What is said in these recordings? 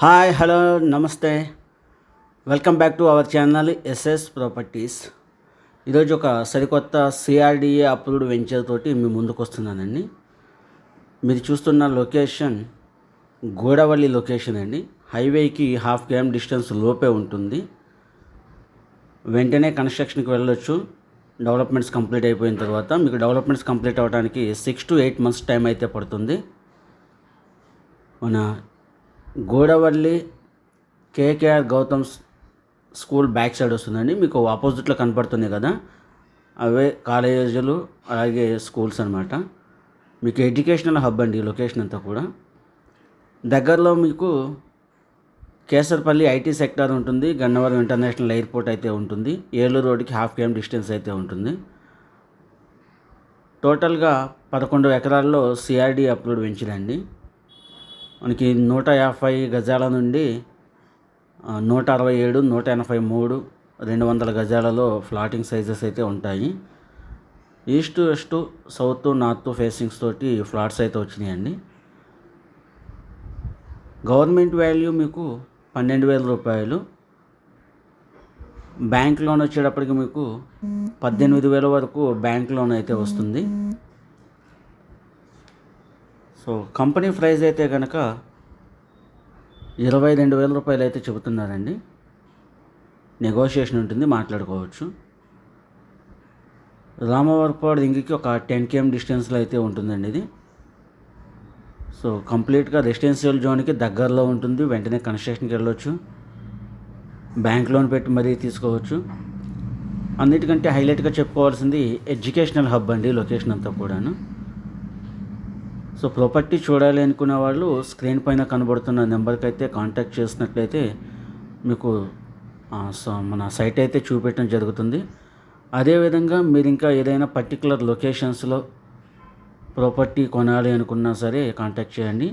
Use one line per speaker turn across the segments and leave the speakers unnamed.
Hi hello నమస్తే. Welcome back to our channel SS Properties. ఈరోజు ఒక సరికొత్త సిఆర్డిఏ అప్రూవ్డ్ వెంచర్ తోటి మీ ముందుకు వస్తున్నానండి. మీరు చూస్తున్న లొకేషన్ గోడవల్లి లొకేషన్ అండి. హైవేకి 1/2 km డిస్టెన్స్ లోపే ఉంటుంది. వెంటనే కన్స్ట్రక్షన్కి వెళ్ళొచ్చు. డెవలప్మెంట్స్ కంప్లీట్ అయిపోయిన తర్వాత మీకు డెవలప్మెంట్స్ కంప్లీట్ అవ్వడానికి 6 to 8 months టైం అయితే పడుతుంది. మన Godavalli KKR Gautam school back side వస్తుందండి. మీకు ఆపోజిట్లో కనపడుతుంది కదా, అవే కాలేజీలు అలాగే స్కూల్స్ అనమాట. మీకు ఎడ్యుకేషనల్ హబ్ అండి లొకేషన్ అంతా కూడా. దగ్గరలో మీకు కేసర్పల్లి ఐటీ సెక్టార్ ఉంటుంది, గన్నవరం ఇంటర్నేషనల్ ఎయిర్పోర్ట్ అయితే ఉంటుంది, ఏలూరు రోడ్డుకి 1/2 km డిస్టెన్స్ అయితే ఉంటుంది. టోటల్గా 11 ఎకరాల్లో సిఆర్డి అప్రూవ్డ్ వెంచర్ అండి. మనకి 150 గజాల నుండి 167, 183, 200 గజాలలో ఫ్లాటింగ్ సైజెస్ అయితే ఉంటాయి. East west south north facings తోటి ఫ్లాట్స్ అయితే వచ్చినాయండి. గవర్నమెంట్ వాల్యూ మీకు 12,000 రూపాయలు. బ్యాంక్ లోన్ వచ్చేటప్పటికి మీకు 18,000 వరకు బ్యాంక్ లోన్ అయితే వస్తుంది. సో కంపెనీ ప్రైస్ అయితే కనుక 22,000 రూపాయలు అయితే చెబుతున్నారండి. నెగోషియేషన్ ఉంటుంది, మాట్లాడుకోవచ్చు. రామవరపాడు రింగ్కి ఒక 10 km డిస్టెన్స్లో అయితే ఉంటుందండి ఇది. సో కంప్లీట్గా రెసిడెన్షియల్ జోన్కి దగ్గరలో ఉంటుంది. వెంటనే కన్స్ట్రక్షన్కి వెళ్ళొచ్చు, బ్యాంక్ లోన్ పెట్టి మరీ తీసుకోవచ్చు. అన్నిటికంటే హైలైట్గా చెప్పుకోవాల్సింది ఎడ్యుకేషనల్ హబ్ అండి లొకేషన్ అంతా కూడాను. సో ప్రాపర్టీ చూడాలి అనుకునే వాళ్ళు స్క్రీన్ పైన కనబడుతున్న నెంబర్కి అయితే కాంటాక్ట్ చేసినట్లయితే మీకు మన సైట్ అయితే చూపెట్టడం జరుగుతుంది. అదేవిధంగా మీరు ఇంకా ఏదైనా పర్టికులర్ లొకేషన్స్లో ప్రాపర్టీ కొనాలి అనుకున్నా సరే కాంటాక్ట్ చేయండి.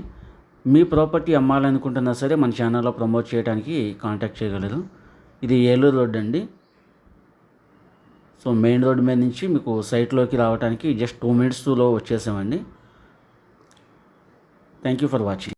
మీ ప్రాపర్టీ అమ్మాలనుకుంటున్నా సరే మన ఛానల్లో ప్రమోట్ చేయడానికి కాంటాక్ట్ చేయగలరు. ఇది ఏలూరు రోడ్ అండి. సో మెయిన్ రోడ్ మీద నుంచి మీకు సైట్లోకి రావడానికి జస్ట్ 2 minutesలో వచ్చేసామండి. Thank you for watching.